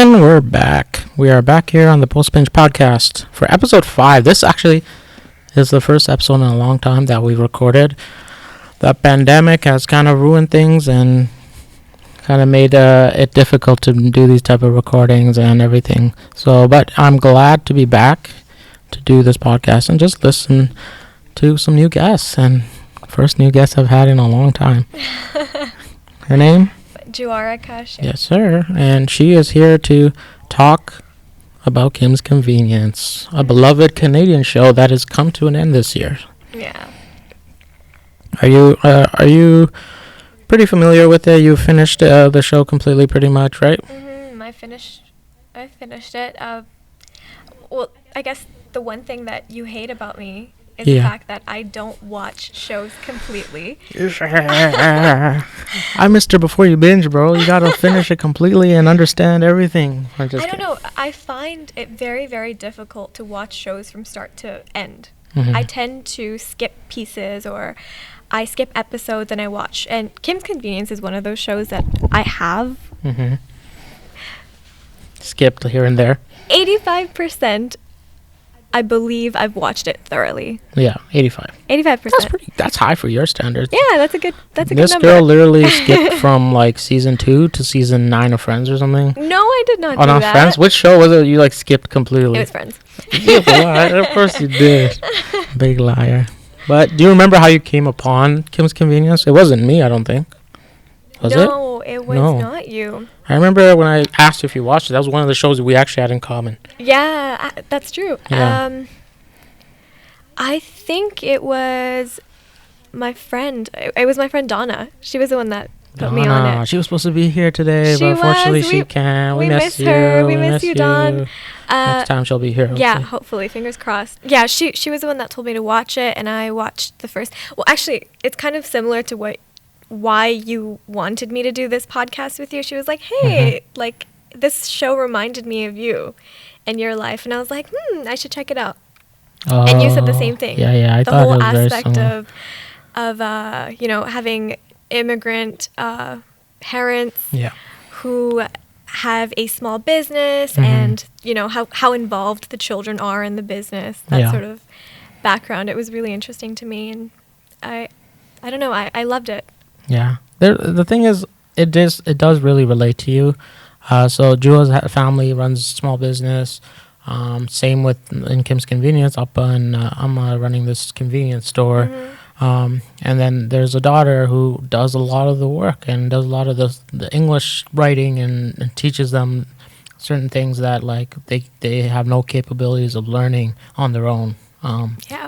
And we're back. We are back here on the Post-Binge Podcast for episode 5. This actually is the first episode in a long time that we've recorded. The pandemic has kind of ruined things and kind of made it difficult to do these type of recordings and everything. But I'm glad to be back to do this podcast and just listen to some new guests. And first new guest I've had in a long time. Her name? Juara Kash. Yes, sir. And she is here to talk about Kim's Convenience, a beloved Canadian show that has come to an end this year. Yeah. Are you pretty familiar with it? You finished the show completely, pretty much, right? I finished it. Well, I guess the one thing that you hate about me is the fact that I don't watch shows completely. I missed her before you binge, bro. You gotta finish it completely and understand everything. I don't know. I find it very, very difficult to watch shows from start to end. I tend to skip pieces or I skip episodes and I watch. And Kim's Convenience is one of those shows that I have. Skipped here and there. 85%. I believe I've watched it thoroughly. Yeah, 85. 85%. That's high for your standards. Yeah, that's a good number. This girl literally skipped from like season 2 to season 9 of Friends or something. No, I did not do not that. Friends? Which show was it you like skipped completely? It was Friends. Of course you did. Big liar. But do you remember how you came upon Kim's Convenience? It wasn't me, I don't think. Was it? No, it was not you. I remember when I asked you if you watched it, that was one of the shows that we actually had in common. Yeah, that's true. Yeah. I think it was my friend. It was my friend Donna. She was the one that put me on it. She was supposed to be here today, but unfortunately she can't. We miss her. We miss you, Dawn. Next time she'll be here. Hopefully. Yeah, hopefully. Fingers crossed. Yeah, she was the one that told me to watch it, and I watched the first. Well, actually, it's kind of similar to why you wanted me to do this podcast with you. She was like, hey, like this show reminded me of you and your life. And I was like, I should check it out. And you said the same thing. Yeah. I the thought whole it was very aspect similar. of having immigrant parents who have a small business and, how involved the children are in the business, that sort of background. It was really interesting to me. And I don't know, I loved it. Yeah. The thing is, it does really relate to you. So Jua's family runs a small business. Same with in Kim's Convenience. I'm running this convenience store. And then there's a daughter who does a lot of the work and does a lot of the English writing and teaches them certain things that like they have no capabilities of learning on their own.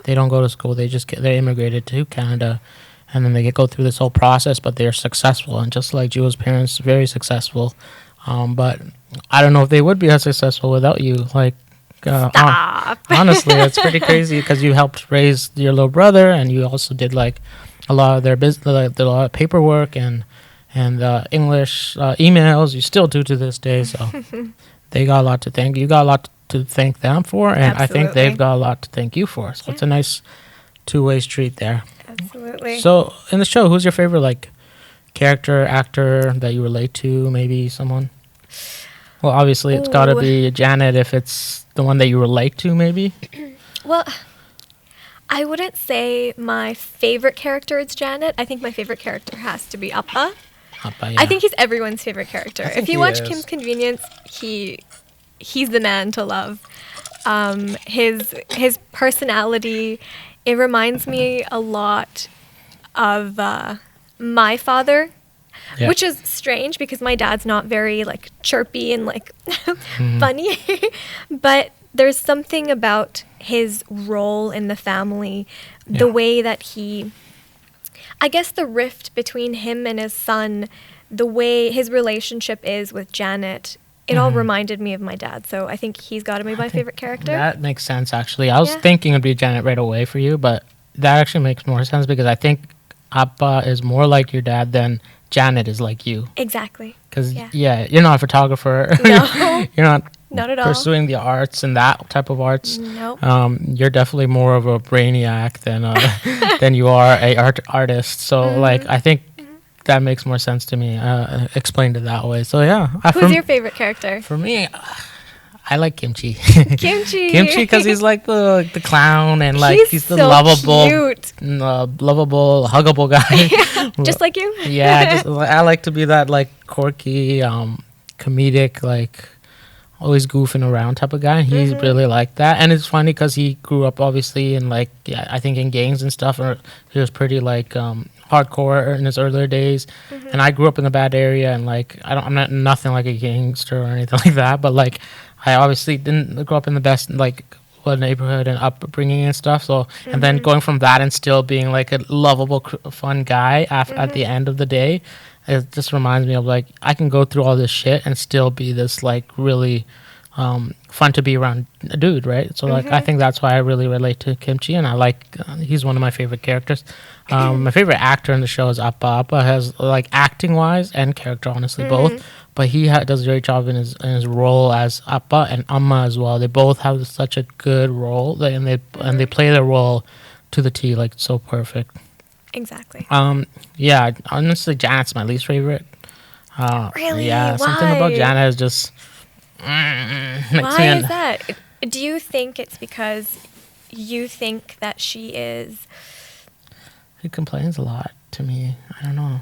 They don't go to school. They immigrated to Canada. And then they go through this whole process, but they're successful. And just like Jua's parents, very successful. But I don't know if they would be as successful without you. Like, Stop. Honestly, it's pretty crazy because you helped raise your little brother, and you also did like a lot of their business, like a lot of paperwork and English emails. You still do to this day. So they got a lot to thank. You got a lot to thank them for, and I think they've got a lot to thank you for. So it's a nice two-way street there. Absolutely. So in the show, who's your favorite like character, actor that you relate to? Maybe someone. Well, obviously it's got to be Janet if it's the one that you relate to. Maybe. Well, I wouldn't say my favorite character is Janet. I think my favorite character has to be Appa. Appa, yeah. I think he's everyone's favorite character. If you watch Kim's Convenience, he's the man to love. His personality. It reminds me a lot of my father, which is strange because my dad's not very like chirpy and like funny, but there's something about his role in the family, the way that I guess the rift between him and his son, the way his relationship is with Janet, it all reminded me of my dad. So I think he's got to be my favorite character. That makes sense, actually. I was thinking it'd be Janet right away for you, but that actually makes more sense because I think Appa is more like your dad than Janet is like you. Exactly. Because, you're not a photographer. No. You're not at all. Pursuing the arts and that type of arts. Nope. You're definitely more of a brainiac than you are a artist. So, like, I think that makes more sense to me. Explained it that way. So yeah. Who's your favorite character? For me, I like Kimchi. Kimchi. Kimchi, because he's like the clown, and like he's the so lovable, cute. lovable, huggable guy. Yeah, just like you. Yeah, I like to be that like quirky, comedic, like always goofing around type of guy. He's really like that, and it's funny because he grew up obviously in like I think in gangs and stuff. Or he was pretty like hardcore in his earlier days, and I grew up in a bad area, and like I'm not nothing like a gangster or anything like that, but like I obviously didn't grow up in the best like neighborhood and upbringing and stuff. So and then going from that and still being like a lovable, fun guy at the end of the day. It just reminds me of like I can go through all this shit and still be this like really fun to be around a dude, right? So like I think that's why I really relate to Kimchi, and I like he's one of my favorite characters. My favorite actor in the show is Appa. Appa has like acting wise and character, honestly, both. But he does a great job in his role as Appa and Amma as well. They both have such a good role, and they play their role to the T, like so perfect. Exactly. Yeah, honestly, Janet's my least favorite. Really? Yeah, Why? something about Janet is just makes Why me is that? Do you think it's because you think that she is? He complains a lot to me. I don't know.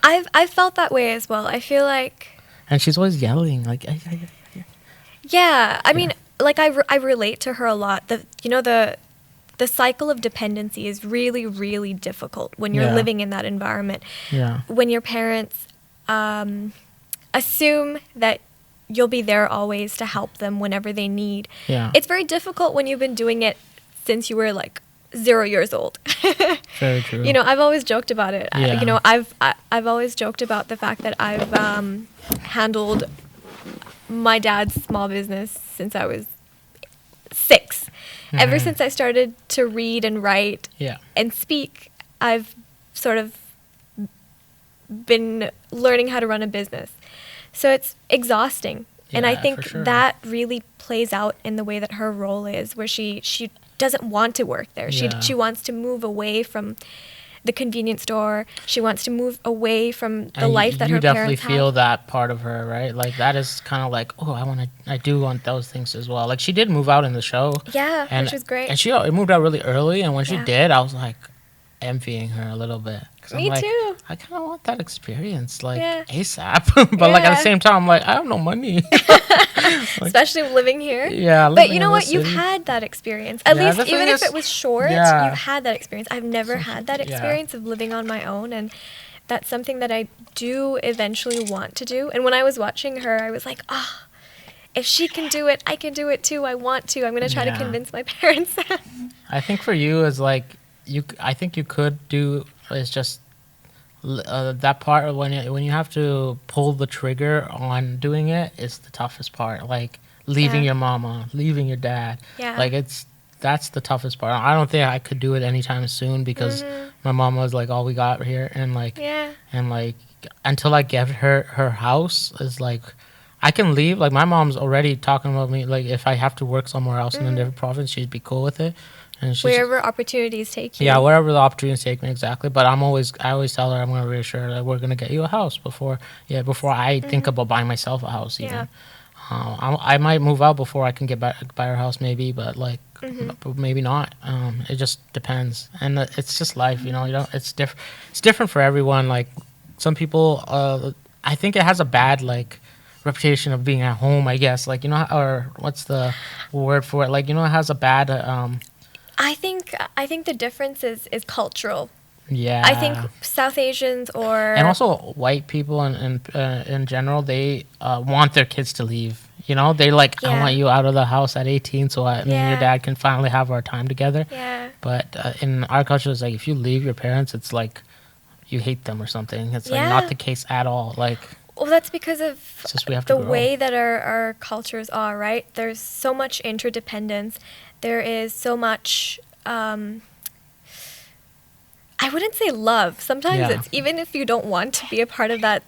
I've felt that way as well. I feel like. And she's always yelling like. Yeah, I mean, like I relate to her a lot. The cycle of dependency is really, really difficult when you're living in that environment. Yeah. When your parents assume that you'll be there always to help them whenever they need. Yeah. It's very difficult when you've been doing it since you were like 0 years old. Very true. You know, I've always joked about it. Yeah. You know, I've always joked about the fact that I've handled my dad's small business since I was 6. Ever since I started to read and write and speak, I've sort of been learning how to run a business. So it's exhausting. And I think that really plays out in the way that her role is, where she doesn't want to work there. She wants to move away from the convenience store. She wants to move away from the life that her parents have. You definitely feel that part of her, right? Like that is kind of like, oh, I do want those things as well. Like she did move out in the show. Yeah, which was great. And she moved out really early, and when she did, I was like envying her a a bit. Me too. I kind of want that experience, like ASAP. But like at the same time, I'm like, I have no money. Especially living here. Yeah. But you know what? You've had that experience. At least, even if it was short, you've had that experience. I've never had that experience of living on my own. And that's something that I do eventually want to do. And when I was watching her, I was like, if she can do it, I can do it too. I want to. I'm going to try to convince my parents. I think for you is like, I think you could do is just that part when you have to pull the trigger on doing it is the toughest part. Like leaving your mama, leaving your dad. Yeah. Like that's the toughest part. I don't think I could do it anytime soon because my mama was like all we got here, and like until I get her house is like I can leave. Like my mom's already talking about me. Like if I have to work somewhere else in a different province, she'd be cool with it. And wherever opportunities take you. Yeah, wherever the opportunities take me, exactly. But I always tell her I'm going to reassure her that we're going to get you a house before I think about buying myself a house even. I might move out before I can buy her house maybe, but like maybe not. It just depends. And it's just life, you know, it's different for everyone. Like some people, I think it has a bad like reputation of being at home, I guess. Like, you know, or what's the word for it? Like, you know, it has a bad I think the difference is cultural. Yeah. I think South Asians and also white people in general, they want their kids to leave. You know, they like, I want you out of the house at 18 so me and your dad can finally have our time together. Yeah. But in our culture, it's like if you leave your parents, it's like you hate them or something. It's like not the case at all. Like. Well, that's because of the grow. way that our cultures are, right? There's so much interdependence. There is so much, I wouldn't say love. Sometimes it's, even if you don't want to be a part of that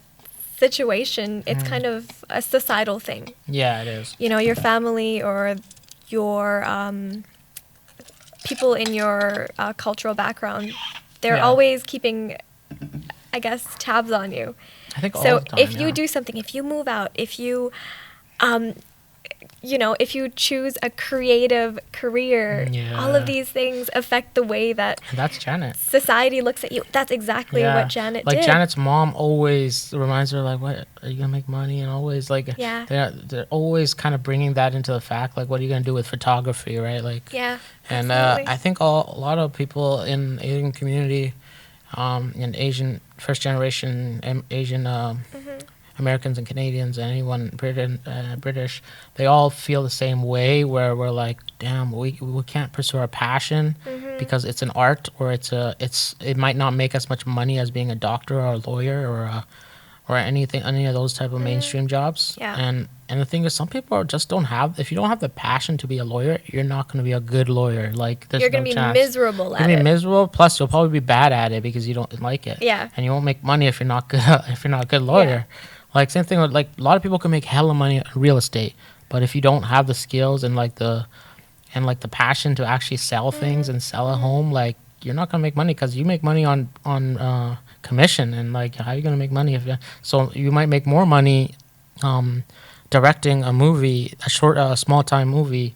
situation, it's kind of a societal thing. Yeah, it is. You know, your family or your people in your cultural background, they're always keeping I guess, tabs on you. I think all So the time, if you yeah. do something, if you move out, if you, if you choose a creative career, all Yeah. of these things affect the way that And that's Janet. society looks at you. That's exactly what Janet like did. Janet's mom always reminds her, like, what are you gonna make money? And always, like, Yeah. they're always kind of bringing that into the fact, like, what are you gonna do with photography, right? Like, Yeah, and absolutely. I think a lot of people in Asian community, in Asian first generation Asian Americans and Canadians and anyone British, they all feel the same way, where we're like, damn, we can't pursue our passion because it's an art, or it might not make as much money as being a doctor or a lawyer or any of those type of mainstream jobs. Yeah. And the thing is, some people just don't have. If you don't have the passion to be a lawyer, you're not going to be a good lawyer. Like, there's You're no going to be chance. miserable You're at gonna be it. miserable. Plus, you'll probably be bad at it because you don't like it. Yeah. And you won't make money if you're not good. If you're not a good lawyer. Like, same thing with, like, a lot of people can make hella money in real estate, but if you don't have the skills and the passion to actually sell things and sell a home, like, you're not gonna make money, because you make money on commission, and, like, how are you gonna make money if you? So you might make more money directing a movie, a small time movie,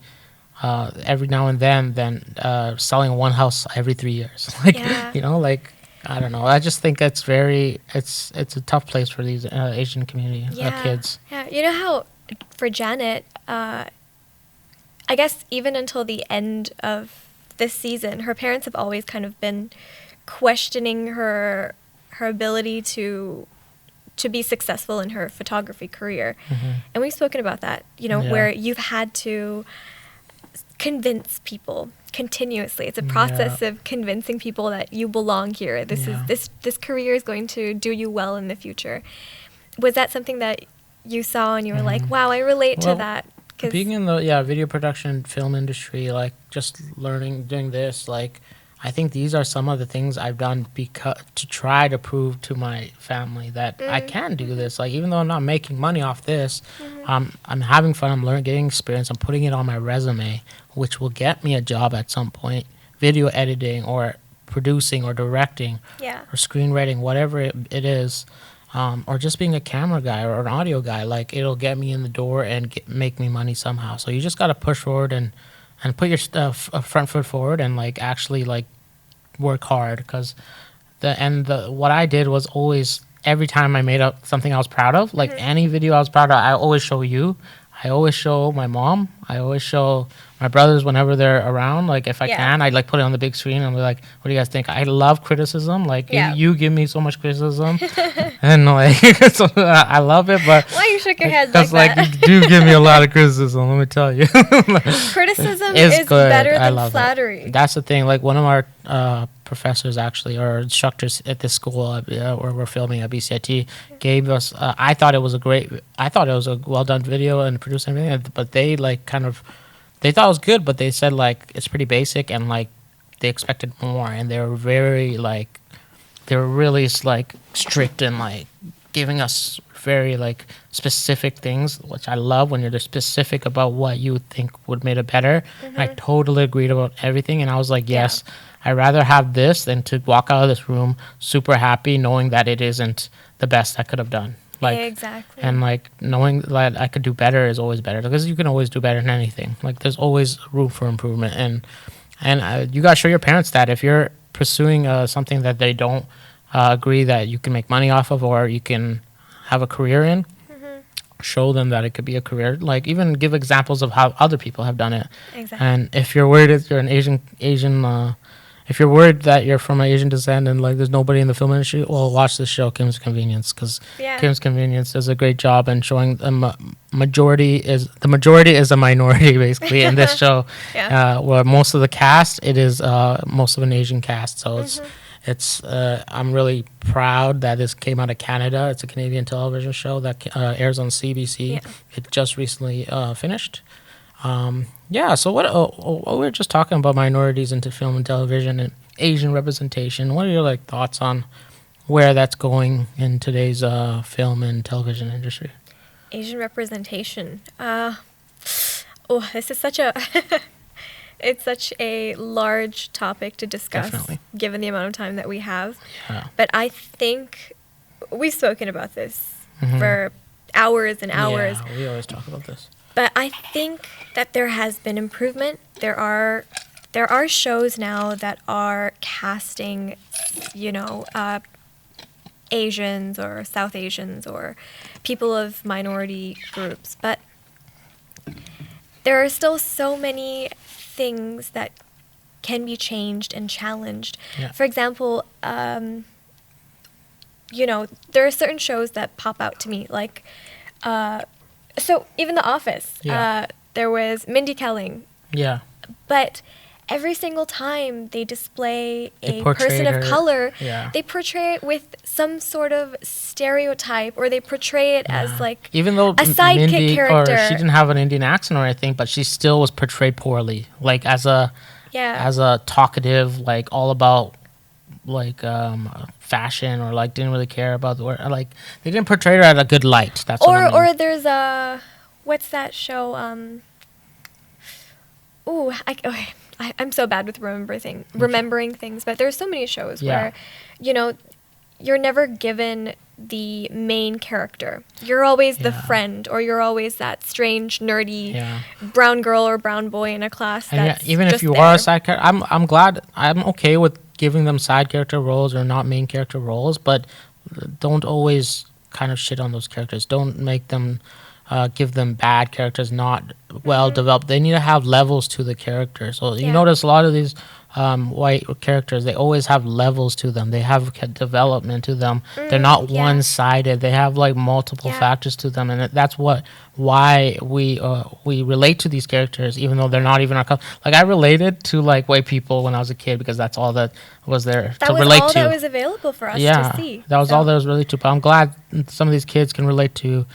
every now and then than selling one house every 3 years. Like, Yeah. like, I don't know. I just think it's a tough place for these Asian community kids. Yeah, you know how for Janet, I guess even until the end of this season, her parents have always kind of been questioning her ability to be successful in her photography career. And we've spoken about that, where you've had to convince people continuously. It's a process of convincing people that you belong here. This career is going to do you well in the future. Was that something that you saw and you were like, wow, I relate to that? 'Cause being in the video production film industry, like, just doing this, like, I think these are some of the things I've done to try to prove to my family that I can do this. Like, even though I'm not making money off this, I'm having fun. I'm getting experience. I'm putting it on my resume, which will get me a job at some point. Video editing or producing or directing or screenwriting, whatever it is, or just being a camera guy or an audio guy. Like, it'll get me in the door and make me money somehow. So you just got to push forward and put your front foot forward and, like, actually, like, work hard, because what I did was always, every time I made up something I was proud of, like any video I was proud of, I always show you. I always show my mom. I always show my brothers whenever they're around. Like, if I can, I'd, like, put it on the big screen and be like, what do you guys think? I love criticism. Like, you give me so much criticism. And, like, so I love it. But why you shook your head like that? Because, like, you do give me a lot of criticism, let me tell you. Criticism is good. better I than love flattery. It. That's the thing. Like, one of our professors, actually, or instructors at this school where we're filming at BCIT, gave us, I thought it was a well done video and produced everything, but they, like, they thought it was good, but they said, like, it's pretty basic, and, like, they expected more, and they were really, like, strict and, like, giving us very, like, specific things, which I love when you're specific about what you think would make it better. I totally agreed about everything, and I was like, yes, I'd rather have this than to walk out of this room super happy knowing that it isn't the best I could have done. Like, exactly. And, like, knowing that I could do better is always better, because you can always do better than anything. Like, there's always room for improvement, and you gotta show your parents that if you're pursuing something that they don't agree that you can make money off of or you can have a career in, show them that it could be a career. Like, even give examples of how other people have done it. Exactly. And if you're worried that you're an Asian if you're worried that you're from an Asian descent and, like, there's nobody in the film industry, well, watch this show, Kim's Convenience, because Kim's Convenience does a great job in showing the majority is a minority, basically, in this show. Where most of the cast, it is most of an Asian cast. So it's I'm really proud that this came out of Canada. It's a Canadian television show that airs on CBC. It just recently finished. So we were just talking about minorities into film and television and Asian representation. What are your, like, thoughts on where that's going in today's film and television industry? Asian representation. This is such a It's such a large topic to discuss, Definitely. given the amount of time that we have. Yeah. But I think we've spoken about this Mhm. for hours and hours. Yeah, we always talk about this. But I think that there has been improvement. There are shows now that are casting, Asians or South Asians or people of minority groups. But there are still so many things that can be changed and challenged. Yeah. For example, there are certain shows that pop out to me, like, so even The Office, Yeah. there was Mindy Kaling, Yeah. but every single time they display They a portrayed person of her- color, yeah. they portray it with some sort of stereotype, or they portray it as like even though a sidekick Mindy, character. or she didn't have an Indian accent or anything, but she still was portrayed poorly, like as a talkative, like all about like fashion, or like didn't really care about the word, like they didn't portray her at a good light. That's what I mean. Or there's what's that show? I'm so bad with remembering things, but there's so many shows Yeah. where, you're never given the main character. You're always the Yeah. friend, or you're always that strange, nerdy Yeah. brown girl or brown boy in a class. And yeah, That's even if just you there. are a side character, I'm glad, I'm okay with giving them side character roles or not main character roles, but don't always kind of shit on those characters. Don't make them give them bad characters, not well developed. They need to have levels to the character. So you Yeah. notice a lot of these white characters, they always have levels to them. They have development to them. They're not yeah. one-sided. They have like multiple Yeah. factors to them, and that's why we relate to these characters, even though they're not even our color. Like I related to like white people when I was a kid because that's all that was there That to was relate all to. that was available for us Yeah, to see. that was all there was really to. But I'm glad some of these kids can relate to.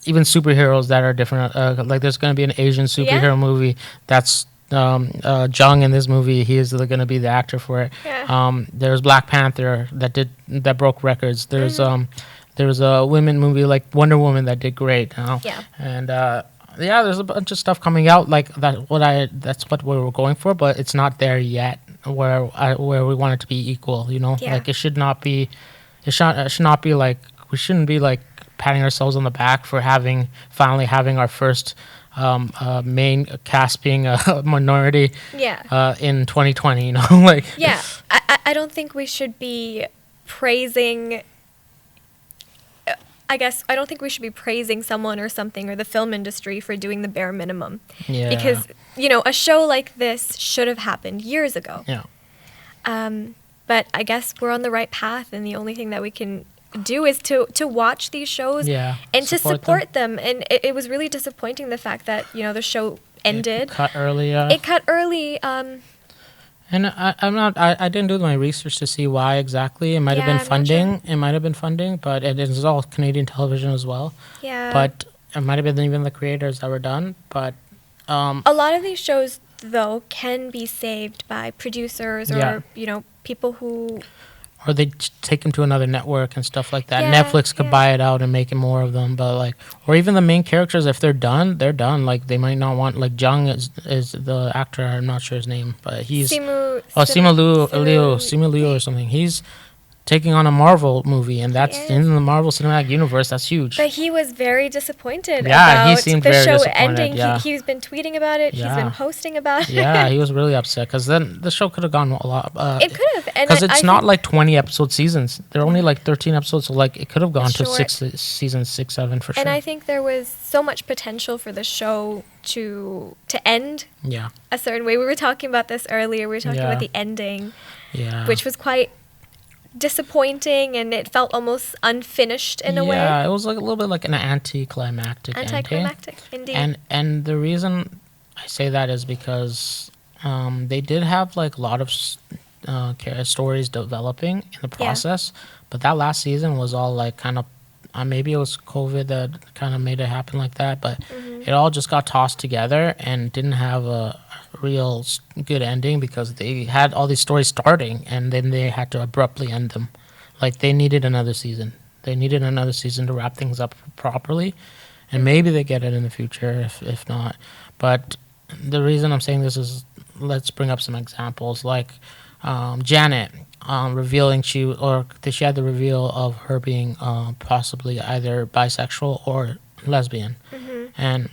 Even superheroes that are different. Like there's going to be an Asian superhero movie that's Jung in this movie. He is going to be the actor for it. Yeah. There's Black Panther that broke records. There's a women movie like Wonder Woman that did great. Yeah. And there's a bunch of stuff coming out like that. That's what we were going for, but it's not there yet. Where we want it to be equal. Yeah. Like it should not be. It should not be like we shouldn't be like patting ourselves on the back for finally having our first main cast being a minority Yeah. in 2020, like Yeah, I don't think we should be praising. I guess I don't think we should be praising someone or something or the film industry for doing the bare minimum. Yeah. Because a show like this should have happened years ago. Yeah. But I guess we're on the right path, and the only thing that we can do is to watch these shows Yeah, and to support support them. And it was really disappointing the fact that the show ended. It cut early. It cut early. And I didn't do my research to see why exactly. It might have Yeah, been I'm not funding. It might have been funding, but it is all Canadian television as well. Yeah. But it might have been even the creators that were done. But A lot of these shows, though, can be saved by producers or Yeah. people who. or they take them to another network and stuff like that. Yeah, Netflix could yeah. buy it out and make it more of them, but like, or even the main characters, if they're done, they're done. Like they might not want, like Jung is the actor. I'm not sure his name, but he's Simu Liu or something. He's taking on a Marvel movie, and that's is. in the Marvel Cinematic Universe. That's huge. But he was very disappointed Yeah, he about seemed the very show disappointed, ending. yeah. He's been tweeting about it. He's Yeah. been posting about it. Yeah, he was really upset because then the show could have gone a lot. It could have. Because it's not like 20 episode seasons. They're only like 13 episodes, so like it could have gone to Sure. 6 seasons, 6, 7 for sure. And I think there was so much potential for the show to end Yeah, a certain way. We were talking about this earlier. We were talking Yeah. about the ending, yeah. which was quite disappointing, and it felt almost unfinished in a way. Yeah, it was like a little bit like an anticlimactic ending. Anticlimactic, indeed. And the reason I say that is because they did have like a lot of stories developing in the process, but that last season was all like kind of maybe it was COVID that kind of made it happen like that, but it all just got tossed together and didn't have a real good ending because they had all these stories starting and then they had to abruptly end them. Like they needed another season. They needed another season to wrap things up properly, and maybe they get it in the future if not. But the reason I'm saying this is, let's bring up some examples. Like Janet revealing she had the reveal of her being possibly either bisexual or lesbian, and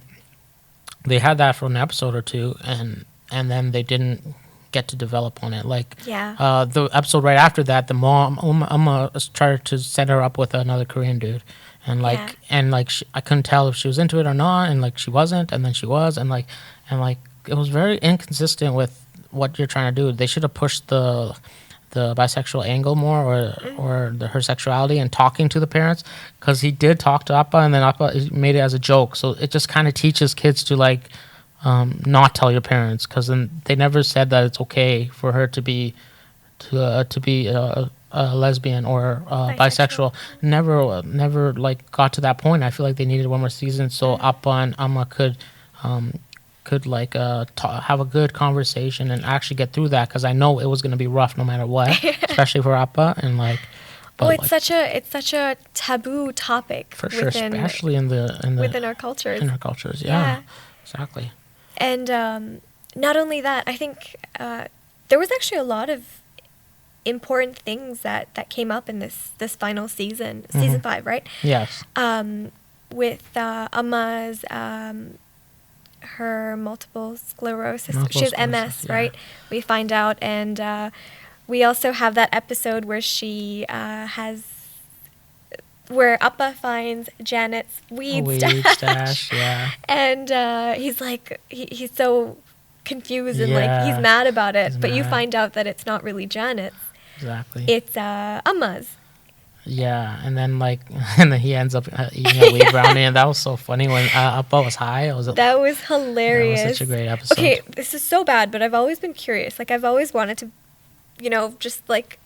they had that for an episode or two, and then they didn't get to develop on it. Like the episode right after that, the mom tried to set her up with another Korean dude, and I couldn't tell if she was into it or not, and like she wasn't, and then she was, and it was very inconsistent with what you're trying to do. They should have pushed the bisexual angle more, or her sexuality, and talking to the parents, because he did talk to Appa, and then Appa made it as a joke. So it just kind of teaches kids to like not tell your parents, because then they never said that it's okay for her to be a lesbian or bisexual. Never like got to that point. I feel like they needed one more season so Appa and Amma could like have a good conversation and actually get through that, because I know it was going to be rough no matter what, especially for Appa, and like. Well, it's such a taboo topic for sure, especially within our cultures. In our cultures, yeah. Exactly. And not only that, I think there was actually a lot of important things that came up in this final season 5, right? Yes. With Amma's her multiple sclerosis. She has MS, yeah. Right? We find out, and we also have that episode where she where Appa finds Janet's weed stash. Yeah. And he's like, he's so confused and like he's mad about it. But you find out that it's not really Janet's. Exactly. It's Amma's. Yeah, and then he ends up eating a weed brownie, and that was so funny when Appa was high. That was hilarious. That was such a great episode. Okay, this is so bad, but I've always been curious. Like, I've always wanted to, just like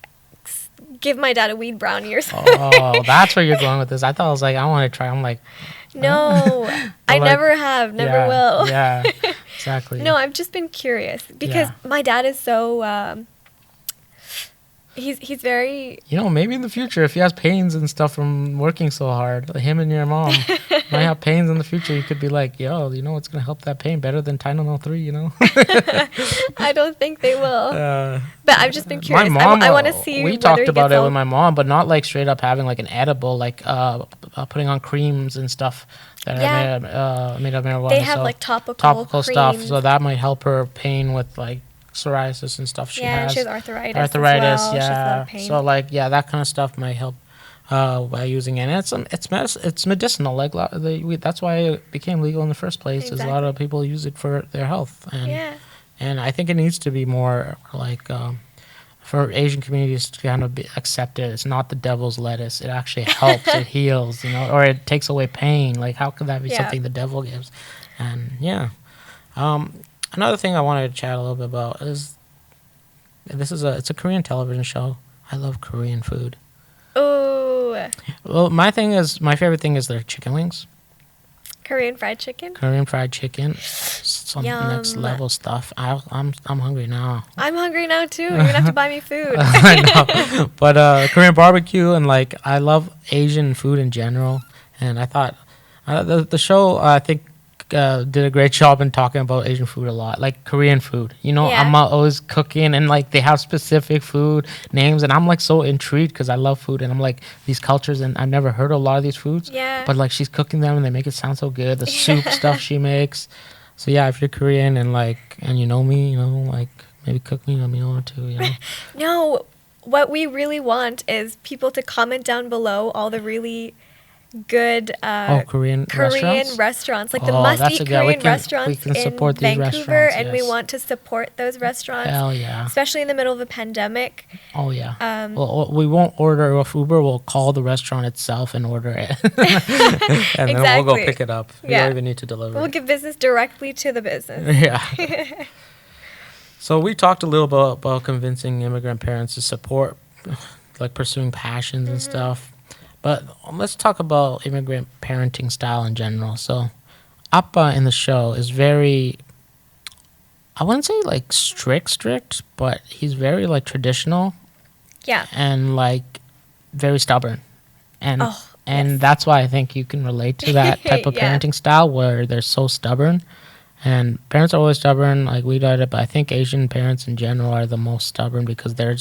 give my dad a weed brownie or something. Oh, that's where you're going with this. I thought I was like, I want to try. I'm like, no, I never have, never will. Yeah, exactly. No, I've just been curious because my dad is so. He's very... maybe in the future, if he has pains and stuff from working so hard, like him and your mom might have pains in the future, you could be like, yo, what's going to help that pain better than Tylenol 3, I don't think they will. But I've just been curious. My mom, I want to see we talked about it with my mom, but not like straight up having like an edible, like putting on creams and stuff that are made of marijuana. They have like topical creams. Stuff, so that might help her pain with like psoriasis and stuff she has. Yeah, she has arthritis. Arthritis, as well. yeah. So that kind of stuff might help by using it. And it's medicinal. Like that's why it became legal in the first place. Exactly. Is a lot of people use it for their health, and I think it needs to be more like for Asian communities to kind of accept it. It's not the devil's lettuce. It actually helps. It heals, or it takes away pain. Like how could that be something the devil gives? And another thing I wanted to chat a little bit about is it's a Korean television show. I love Korean food. Oh. Well, my favorite thing is their chicken wings. Korean fried chicken. Some next level stuff. I'm hungry now. I'm hungry now too. You're gonna have to buy me food. I know, but Korean barbecue, and like I love Asian food in general. And I thought the show I think did a great job in talking about Asian food a lot, like Korean food. I'm always cooking, and like they have specific food names, and I'm like so intrigued because I love food, and I'm like these cultures, and I've never heard of a lot of these foods. Yeah. But like she's cooking them, and they make it sound so good. The soup stuff she makes. So yeah, if you're Korean and you know me, like maybe cook me, let me know too. No, what we really want is people to comment down below all the really good Korean restaurants, like the must-eat Korean restaurants in Vancouver, and we want to support those restaurants. Hell yeah! Especially in the middle of a pandemic. Oh yeah. Well, we won't order off Uber. We'll call the restaurant itself and order it, and then we'll go pick it up. We don't even need to deliver. We'll give business directly to the business. Yeah. So we talked a little about convincing immigrant parents to support, like pursuing passions and stuff. But let's talk about immigrant parenting style in general. So, Appa in the show is very, I wouldn't say like strict, but he's very like traditional. Yeah. And like very stubborn. And that's why I think you can relate to that type of parenting style where they're so stubborn. And parents are always stubborn, like we did it, but I think Asian parents in general are the most stubborn because they're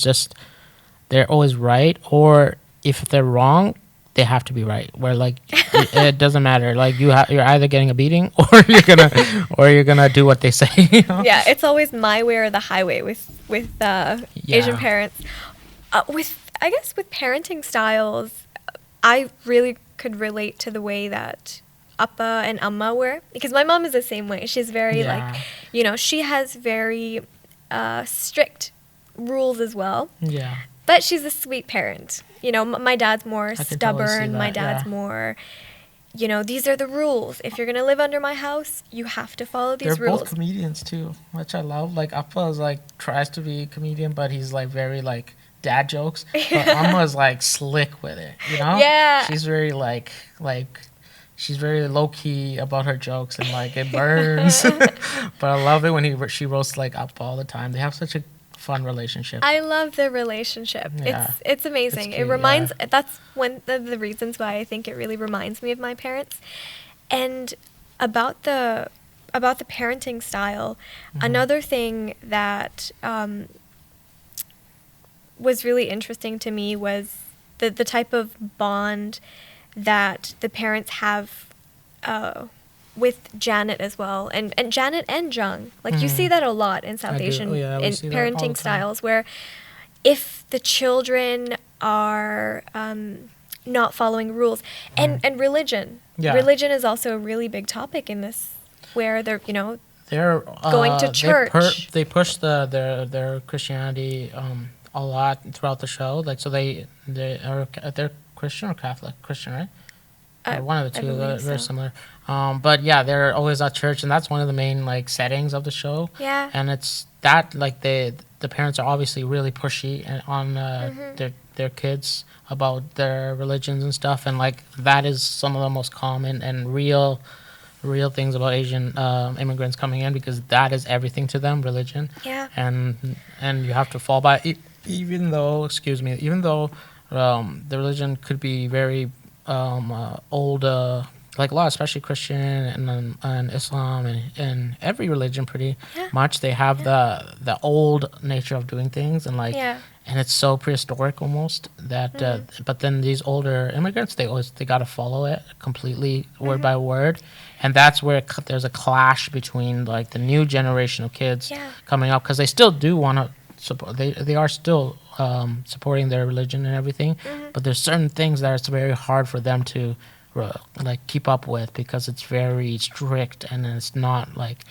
always right, or if they're wrong, they have to be right. Where like it doesn't matter. Like you're either getting a beating or you're gonna do what they say. You know? Yeah, it's always my way or the highway with Asian parents. With I guess with parenting styles, I really could relate to the way that Appa and Amma were, because my mom is the same way. She's very like, she has very strict rules as well. Yeah. But she's a sweet parent. My dad's more Totally stubborn. My dad's more, these are the rules. If you're going to live under my house, you have to follow these They're rules. both comedians too, which I love. Like Appa is like tries to be a comedian, but he's like very like dad jokes. But Amma's like slick with it, Yeah. She's very like she's very low key about her jokes and like it burns. But I love it when she roasts like Appa all the time. They have such a fun relationship. I love their relationship. Yeah. It's amazing. It's cute, it reminds that's one of the reasons why I think it really reminds me of my parents. And about the parenting style, another thing that was really interesting to me was the type of bond that the parents have with Janet as well, and Janet and Jung. Like you see that a lot in South Asian in parenting styles, where if the children are not following rules, and religion. Yeah. Religion is also a really big topic in this, where they're going to church. They push their Christianity a lot throughout the show. Like so they're Christian or Catholic? Christian, right? One of the two, very similar. But yeah, they're always at church, and that's one of the main like settings of the show. Yeah. And it's that like the parents are obviously really pushy on their kids about their religions and stuff, and like that is some of the most common and real things about Asian immigrants coming in, because that is everything to them, religion. Yeah. And you have to fall by it, even though the religion could be very old, like a lot, especially Christian and Islam and every religion pretty much, they have the old nature of doing things, and like and it's so prehistoric almost that but then these older immigrants, they got to follow it completely word by word, and that's where there's a clash between like the new generation of kids coming up, because they still do want to support, they are still supporting their religion and everything, but there's certain things that it's very hard for them to like keep up with, because it's very strict, and it's not like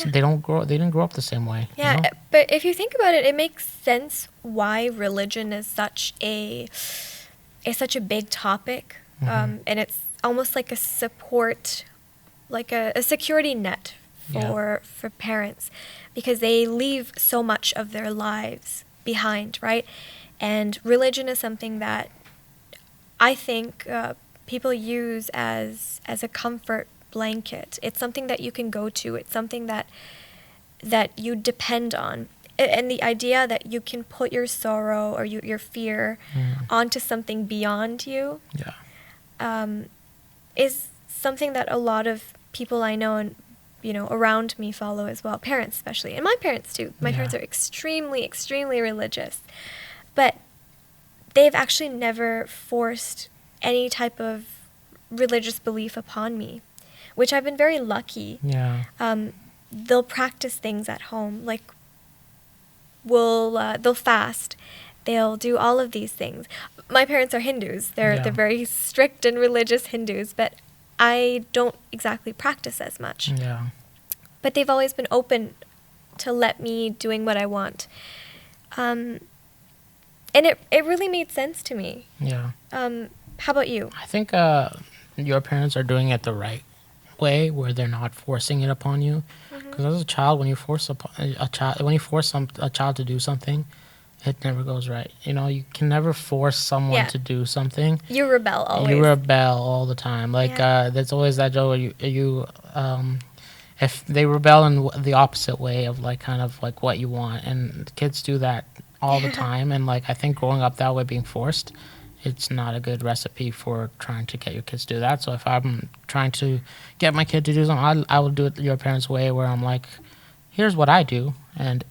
they didn't grow up the same way. Yeah, but if you think about it, it makes sense why religion is such a big topic, and it's almost like a support, like a security net for parents, because they leave so much of their lives behind, right? And religion is something that I think people use as a comfort blanket. It's something that you can go to. It's something that you depend on. And the idea that you can put your sorrow or your fear onto something beyond you is something that a lot of people I know and around me follow as well. Parents especially, and my parents too. My parents are extremely, extremely religious, but they've actually never forced any type of religious belief upon me, which I've been very lucky. Yeah. They'll practice things at home, like they'll fast, they'll do all of these things. My parents are Hindus. They're very strict and religious Hindus, but I don't exactly practice as much. Yeah. But they've always been open to let me doing what I want. And it really made sense to me. Yeah. How about you? I think your parents are doing it the right way, where they're not forcing it upon you. Because as a child, when you force a child to do something, it never goes right. You can never force someone to do something. You rebel always. You rebel all the time. Like there's always that joke where you if they rebel in the opposite way of like kind of like what you want, and kids do that all the time. And like I think growing up that way, being forced, it's not a good recipe for trying to get your kids to do that. So if I'm trying to get my kid to do something, I will do it your parents' way, where I'm like, here's what I do, and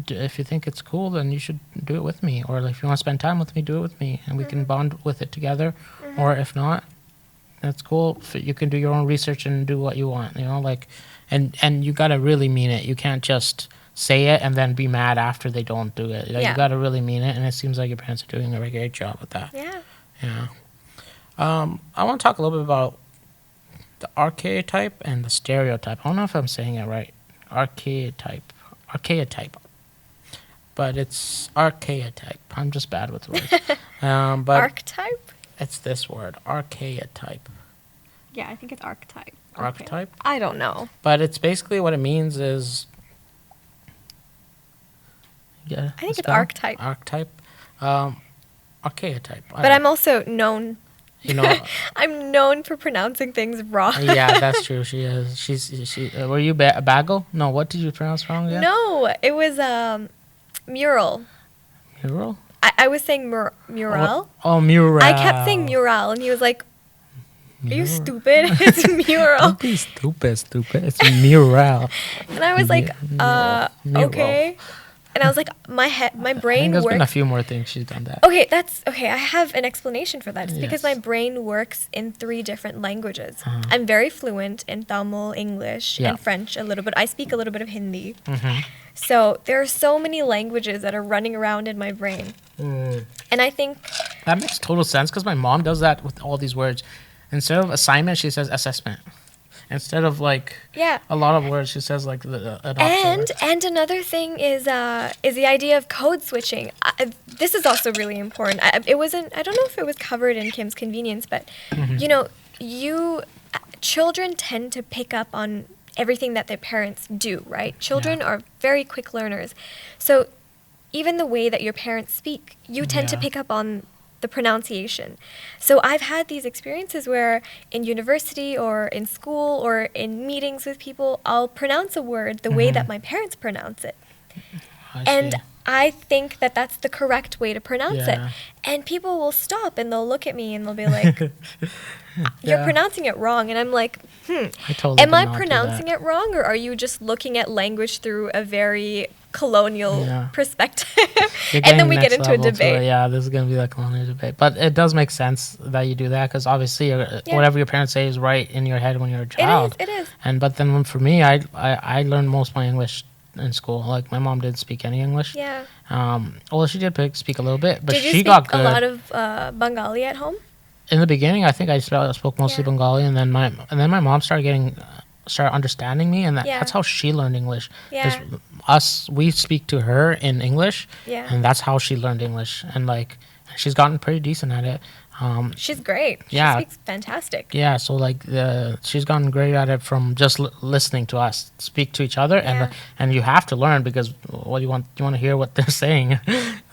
if you think it's cool, then you should do it with me. Or like, if you want to spend time with me, do it with me, and we can bond with it together. Or if not, that's cool. You can do your own research and do what you want, like, and you got to really mean it. You can't just say it and then be mad after they don't do it. Like, you got to really mean it, and it seems like your parents are doing a very great job with that. Yeah. I want to talk a little bit about the archetype and the stereotype. I don't know if I'm saying it right. Archetype, but it's archetype. I'm just bad with words. But Archetype? it's this word, archetype. Yeah, I think it's archetype. Archetype? Okay. I don't know. But it's basically, what it means is... Yeah, I think it's archetype. Archetype. Archetype. But I'm also known... You know... I'm known for pronouncing things wrong. Yeah, that's true. She is. She. Were you bagel? No, what did you pronounce wrong again? No, it was mural. Mural? I was saying mural. Oh, mural. I kept saying mural, and he was like, "Are you stupid? It's mural." Don't be stupid. It's mural. And I was like, Mural. okay. And I was like, my I brain think there's works. been a few more things she's done that. Okay, I have an explanation for that. It's because Yes. my brain works in 3 different languages. Uh-huh. I'm very fluent in Tamil, English, Yeah. and French a little bit. I speak a little bit of Hindi. Mm-hmm. So there are so many languages that are running around in my brain. And I think... That makes total sense, because my mom does that with all these words. Instead of assignment, she says assessment. Instead of like Yeah. a lot of words, she says like an opposite word. And another thing is the idea of code switching. This is also really important. I don't know if it was covered in Kim's Convenience, but children tend to pick up on everything that their parents do, right? Children are very quick learners. So even the way that your parents speak, you tend to Yeah. pick up on the pronunciation. So I've had these experiences where in university or in school or in meetings with people, I'll pronounce a word the way that my parents pronounce it. And see. I think that that's the correct way to pronounce Yeah. it. And people will stop and they'll look at me and they'll be like, you're Yeah. pronouncing it wrong. And I'm like, I totally am did I not do pronouncing that. it wrong, or are you just looking at language through a very colonial Yeah. perspective? You're And then getting we get next into a level to debate. it. Yeah, this is going to be like a long debate. But it does make sense that you do that, because obviously whatever your parents say is right in your head when you're a child. It is. But then for me, I learned most of my English in school. Like, my mom didn't speak any English. Yeah. Well, she did speak a little bit, but Did you she speak got good. a lot of Bengali at home? In the beginning, I think I spoke mostly Yeah. Bengali, and then my mom started understanding me, and Yeah. that's how she learned English. 'Cause Yeah. we speak to her in English, Yeah. and that's how she learned English, and like, she's gotten pretty decent at it. She's great. Yeah. She speaks fantastic. Yeah, so like she's gotten great at it from just listening to us speak to each other, Yeah. and you have to learn, because what you want to hear what they're saying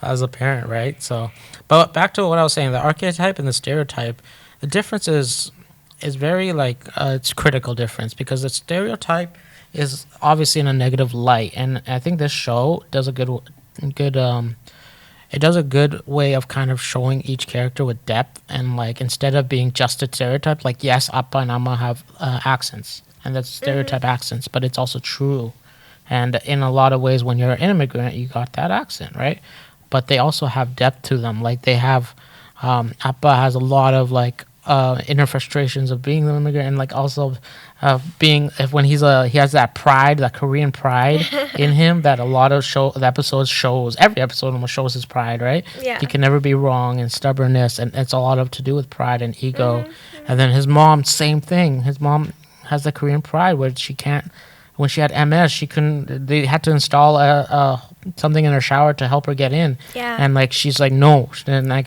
as a parent, right? So, but back to what I was saying, the archetype and the stereotype, the difference is very like it's critical difference, because the stereotype is obviously in a negative light, and I think this show does a good it does a good way of kind of showing each character with depth, and like, instead of being just a stereotype, like, yes, Appa and Amma have accents, and that's stereotype accents, but it's also true. And in a lot of ways, when you're an immigrant, you got that accent, right? But they also have depth to them. Like, they have, Appa has a lot of like inner frustrations of being an immigrant, and like also being, when he has that pride, that Korean pride in him, that a lot of the episodes shows. Every episode almost shows his pride, right? Yeah. He can never be wrong, and stubbornness, and it's a lot of to do with pride and ego. And then his mom, same thing. His mom has the Korean pride where she can't. When she had MS, they had to install something in her shower to help her get in. Yeah. And like, she's like, no. And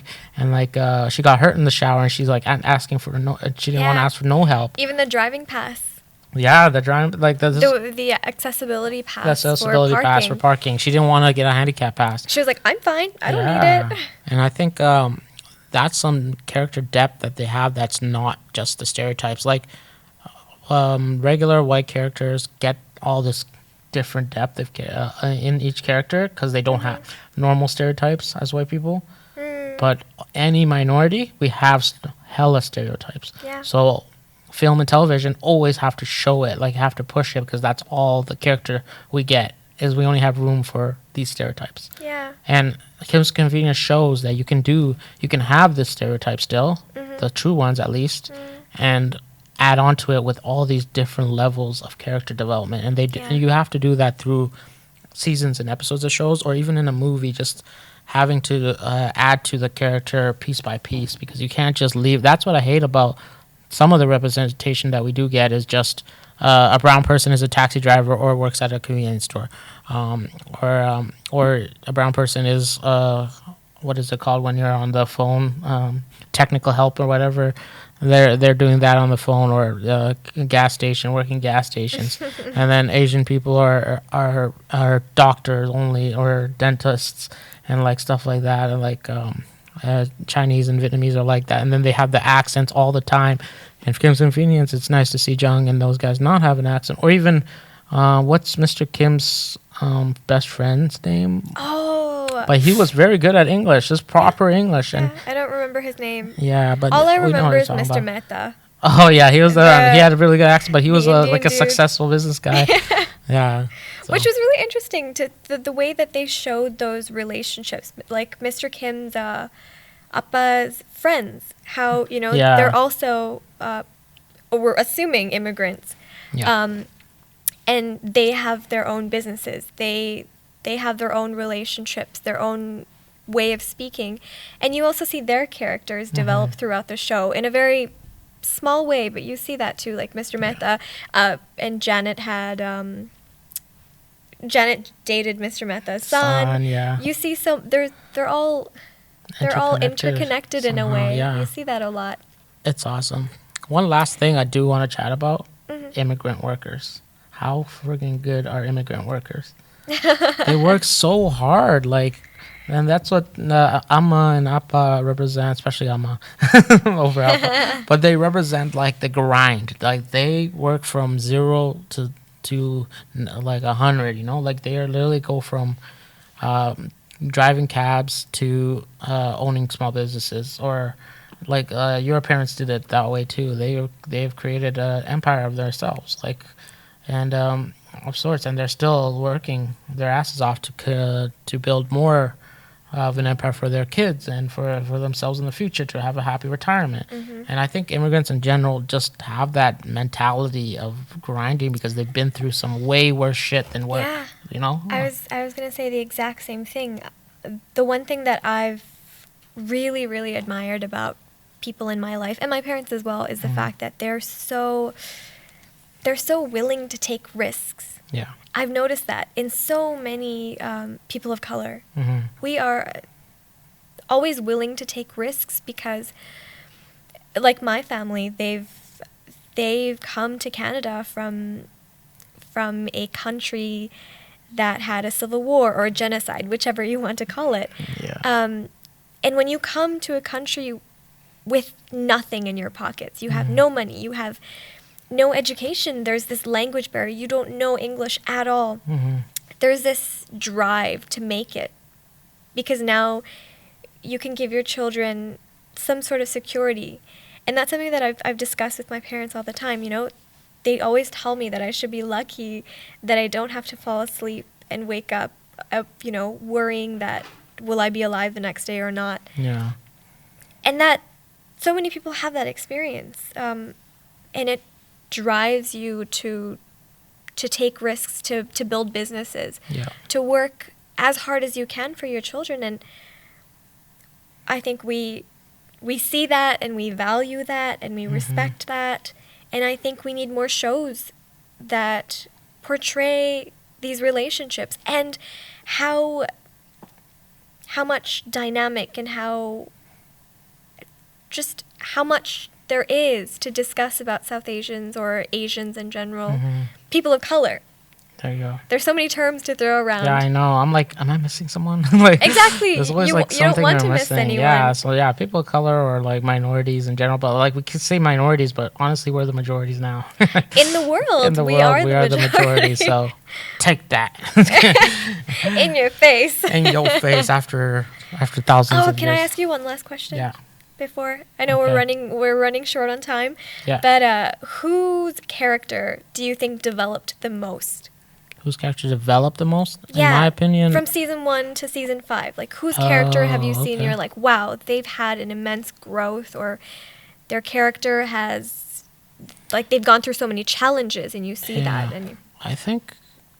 she got hurt in the shower, and she's like asking for no, she didn't want to Yeah. ask for no help. Even the driving pass. Yeah, the driving, like The accessibility pass. the accessibility for pass for parking. She didn't want to get a handicap pass. She was like, I'm fine. I don't Yeah. need it. And I think that's some character depth that they have that's not just the stereotypes. Like, regular white characters get all this different depth in each character, because they don't have normal stereotypes as white people. But any minority, we have hella stereotypes. Yeah. So film and television always have to show it, like have to push it, because that's all the character we get, is we only have room for these stereotypes. Yeah. And Kim's Convenience shows that you can have this stereotype still, the true ones at least, and add on to it with all these different levels of character development. And and you have to do that through seasons and episodes of shows, or even in a movie, just having to add to the character piece by piece, because you can't just leave. That's what I hate about some of the representation that we do get, is just a brown person is a taxi driver or works at a convenience store, or a brown person is what is it called when you're on the phone, technical help or whatever. They're doing that on the phone, or gas station, working gas stations. And then Asian people are doctors only, or dentists, and like stuff like that, and like Chinese and Vietnamese are like that, and then they have the accents all the time. And for Kim's Convenience, it's nice to see Jung and those guys not have an accent. Or even what's Mr. Kim's best friend's name? Oh, but he was very good at English, just proper English. And I don't remember his name. yeah, but all I we know what remember you're is talking Mr. about. Mehta. Oh yeah, he was he had a really good accent, but he was like a dude. successful business guy. Yeah, so. Which was really interesting, to the way that they showed those relationships, like Mr. Kim's Appa's friends, how they're also we're assuming immigrants, and they have their own businesses, they have their own relationships, their own way of speaking, and you also see their characters develop throughout the show in a very small way, but you see that too, like Mr. Mehta, and Janet dated Mr. Mehta's son. You see, so they're all interconnected in a way. Yeah. You see that a lot. It's awesome. One last thing I do want to chat about: immigrant workers. How friggin' good are immigrant workers? They work so hard, and that's what Amma and Appa represent, especially Amma over Appa. But they represent like the grind. Like they work from 0 to like 100. Like they literally go from driving cabs to owning small businesses, or like your parents did it that way too. They've created an empire of themselves, of sorts, and they're still working their asses off to build more of an empire for their kids and for themselves in the future, to have a happy retirement. And I think immigrants in general just have that mentality of grinding, because they've been through some way worse shit than what I was gonna say the exact same thing. The one thing that I've really, really admired about people in my life, and my parents as well, is the fact that they're so willing to take risks. Yeah, I've noticed that in so many people of color. We are always willing to take risks, because like my family, they've come to Canada from a country that had a civil war or a genocide, whichever you want to call it. And when you come to a country with nothing in your pockets, you have no money, you have no education, there's this language barrier, you don't know English at all. There's this drive to make it, because now you can give your children some sort of security. And that's something that I've discussed with my parents all the time. They always tell me that I should be lucky that I don't have to fall asleep and wake up, worrying that will I be alive the next day or not. Yeah. And that so many people have that experience, and it drives you to take risks, to build businesses, to work as hard as you can for your children. And I think we see that, and we value that, and we respect that. And I think we need more shows that portray these relationships, and how much dynamic, and how much there is to discuss about South Asians, or Asians in general, people of color. There you go. There's so many terms to throw around. Yeah, I know. I'm like, am I missing someone? Exactly. There's always you something don't want to we're miss missing. anyone. Yeah, so people of color, or like minorities in general, but we could say minorities, but honestly, we're the majorities now. In the world, we are the majority. So take that. In your face. In your face, after after thousands Oh, of can I years. ask you one last question? Yeah. Before I know Okay. we're running short on time. Yeah. But whose character do you think developed the most? Whose character developed the most? Yeah. In my opinion. From season 1 to season 5, like whose character have you seen? Okay. You're like, wow, they've had an immense growth, or their character has, like, they've gone through so many challenges, and you see that, and you, I think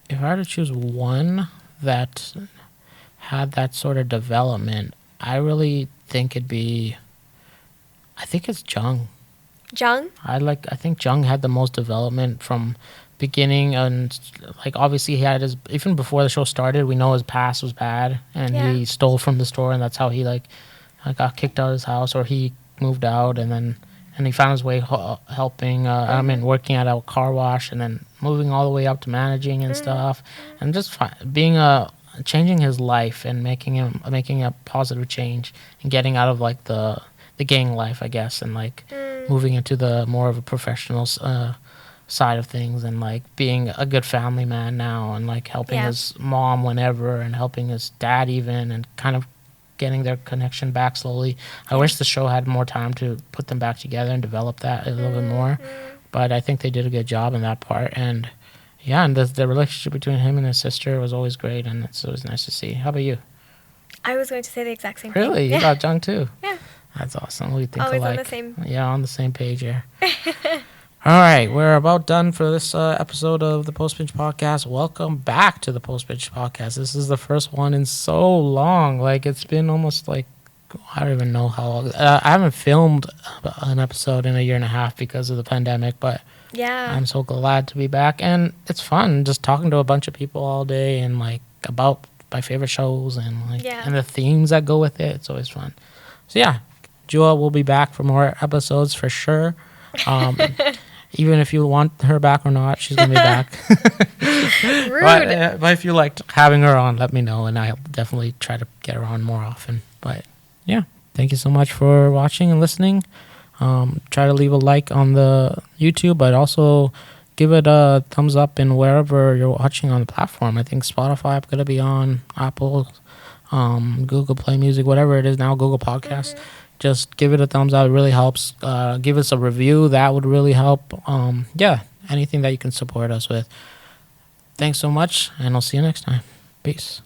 if I had to choose one that had that sort of development, I really think it'd be. I think it's Jung. Jung. I think Jung had the most development from beginning, and like obviously he had his, even before the show started, we know his past was bad, and Yeah. he stole from the store, and that's how he got kicked out of his house, or he moved out, and he found his way helping working at a car wash, and then moving all the way up to managing and stuff, and just being changing his life and making a positive change and getting out of like the gang life, I guess, and like moving into the more of a professional side of things, and like being a good family man now, and like helping Yeah. his mom whenever, and helping his dad even, and kind of getting their connection back slowly. I wish the show had more time to put them back together and develop that a little bit more, but I think they did a good job in that part. And yeah, and the relationship between him and his sister was always great, and it's always nice to see. How about you? I was going to say the exact same thing. Really? You Yeah. got Jung too? Yeah. That's awesome. We think Always on alike. the same. Yeah, on the same page here. All right, we're about done for this episode of the Post-Binge Podcast. Welcome back to the Post-Binge Podcast. This is the first one in so long. Like, it's been almost like, I don't even know how long. I haven't filmed an episode in a year and a half because of the pandemic, but Yeah. I'm so glad to be back. And it's fun just talking to a bunch of people all day and, like, about my favorite shows and, like, Yeah. and the themes that go with it. It's always fun. So, yeah, Jua will be back for more episodes for sure. Even if you want her back or not, she's going to be back. Rude. But if you liked having her on, let me know, and I'll definitely try to get her on more often. But yeah, thank you so much for watching and listening. Try to leave a like on the YouTube, but also give it a thumbs up in wherever you're watching on the platform. I think Spotify, I'm going to be on Apple, Google Play Music, whatever it is now, Google Podcasts. Just give it a thumbs up. It really helps. Give us a review. That would really help. Yeah, anything that you can support us with. Thanks so much, and I'll see you next time. Peace.